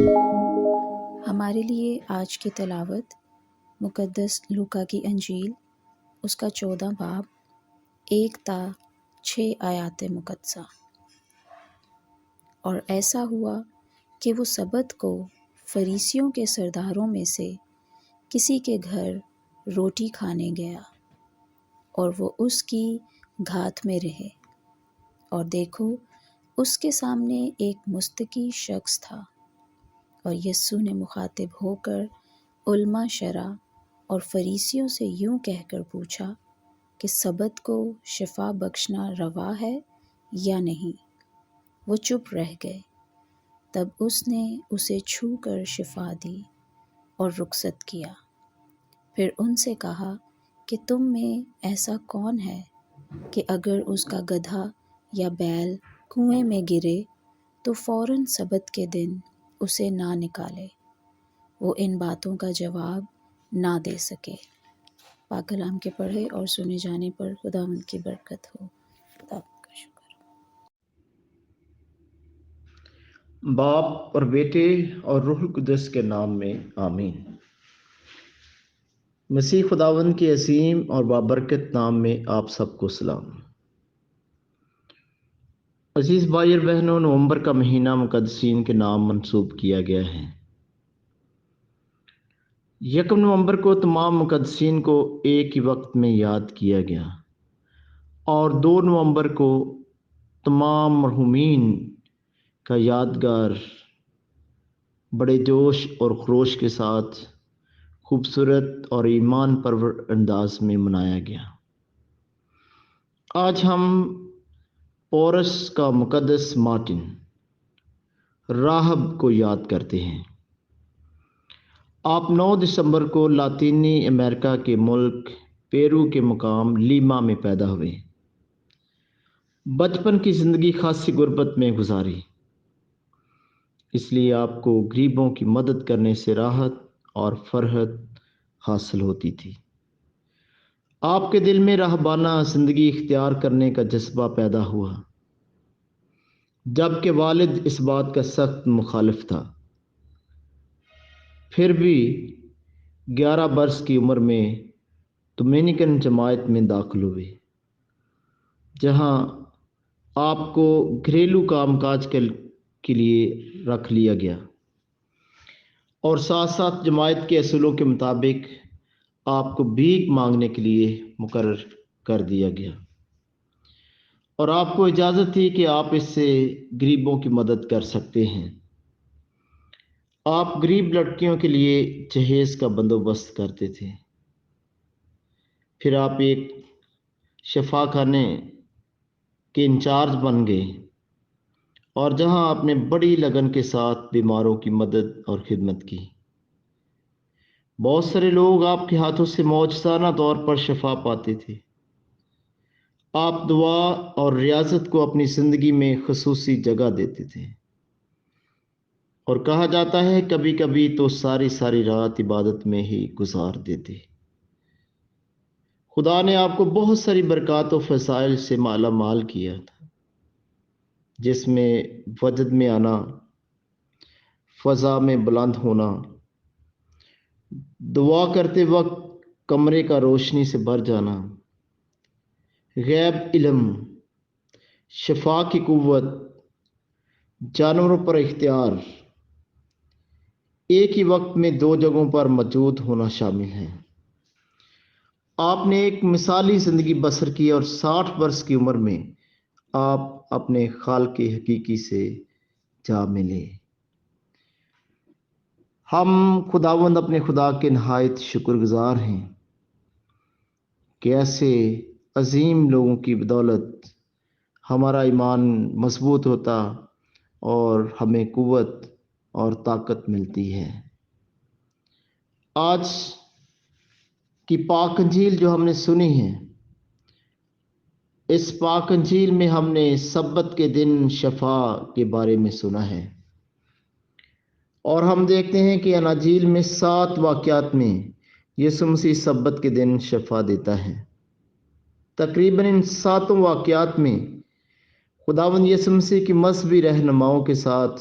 ہمارے لیے آج کی تلاوت مقدس لوکا کی انجیل اس کا 14 باب 1 تا 6 آیات مقدسہ۔ اور ایسا ہوا کہ وہ سبت کو فریسیوں کے سرداروں میں سے کسی کے گھر روٹی کھانے گیا، اور وہ اس کی گھات میں رہے، اور دیکھو اس کے سامنے ایک مستقی شخص تھا، اور یسوع نے مخاطب ہو کر علماء شرع اور فریسیوں سے یوں کہہ کر پوچھا کہ سبت کو شفا بخشنا روا ہے یا نہیں؟ وہ چپ رہ گئے۔ تب اس نے اسے چھو کر شفا دی اور رخصت کیا۔ پھر ان سے کہا کہ تم میں ایسا کون ہے کہ اگر اس کا گدھا یا بیل کنویں میں گرے تو فوراً سبت کے دن اسے نہ نکالے؟ وہ ان باتوں کا جواب نہ دے سکے۔ پاک کلام کے پڑھے اور سنے جانے پر خداوند کی برکت ہو۔ خدا کا شکر۔ باپ اور بیٹے اور روح القدس کے نام میں آمین۔ مسیح خداوند کے عظیم اور بابرکت نام میں آپ سب کو سلام۔ عزیز بھائی اور بہنوں، نومبر کا مہینہ مقدسین کے نام منسوب کیا گیا ہے۔ 1 نومبر کو تمام مقدسین کو ایک ہی وقت میں یاد کیا گیا، اور 2 نومبر کو تمام مرحومین کا یادگار بڑے جوش اور خروش کے ساتھ خوبصورت اور ایمان پرور انداز میں منایا گیا۔ آج ہم پورس کا مقدس مارٹن راہب کو یاد کرتے ہیں۔ آپ 9 دسمبر کو لاطینی امریکہ کے ملک پیرو کے مقام لیما میں پیدا ہوئے۔ بچپن کی زندگی خاصی غربت میں گزاری، اس لیے آپ کو غریبوں کی مدد کرنے سے راحت اور فرحت حاصل ہوتی تھی۔ آپ کے دل میں راہبانہ زندگی اختیار کرنے کا جذبہ پیدا ہوا، جبکہ والد اس بات کا سخت مخالف تھا۔ پھر بھی 11 برس کی عمر میں ڈومینیکن جماعت میں داخل ہوئے، جہاں آپ کو گھریلو کام کاج کے لیے رکھ لیا گیا، اور ساتھ ساتھ جماعت کے اصولوں کے مطابق آپ کو بھیک مانگنے کے لیے مقرر کر دیا گیا، اور آپ کو اجازت تھی کہ آپ اس سے غریبوں کی مدد کر سکتے ہیں۔ آپ غریب لڑکیوں کے لیے جہیز کا بندوبست کرتے تھے۔ پھر آپ ایک شفا خانے کے انچارج بن گئے، اور جہاں آپ نے بڑی لگن کے ساتھ بیماروں کی مدد اور خدمت کی۔ بہت سارے لوگ آپ کے ہاتھوں سے معجزانہ طور پر شفا پاتے تھے۔ آپ دعا اور ریاضت کو اپنی زندگی میں خصوصی جگہ دیتے تھے، اور کہا جاتا ہے کبھی کبھی تو ساری رات عبادت میں ہی گزار دیتے۔ خدا نے آپ کو بہت ساری برکات و فضائل سے مالا مال کیا تھا، جس میں وجد میں آنا، فضا میں بلند ہونا، دعا کرتے وقت کمرے کا روشنی سے بھر جانا، غیب علم، شفا کی قوت، جانوروں پر اختیار، ایک ہی وقت میں 2 جگہوں پر موجود ہونا شامل ہے۔ آپ نے ایک مثالی زندگی بسر کی، اور 60 برس کی عمر میں آپ اپنے خالق حقیقی سے جا ملے۔ ہم خداوند اپنے خدا کے نہایت شکر گزار ہیں کہ ایسے عظیم لوگوں کی بدولت ہمارا ایمان مضبوط ہوتا اور ہمیں قوت اور طاقت ملتی ہے۔ آج کی پاک انجیل جو ہم نے سنی ہے، اس پاک انجیل میں ہم نے سبت کے دن شفا کے بارے میں سنا ہے، اور ہم دیکھتے ہیں کہ اناجیل میں 7 واقعات میں یسوع مسیح سبت کے دن شفا دیتا ہے۔ تقریباً ان 7 واقعات میں خداوند یسوع مسیح کی مذہبی رہنماؤں کے ساتھ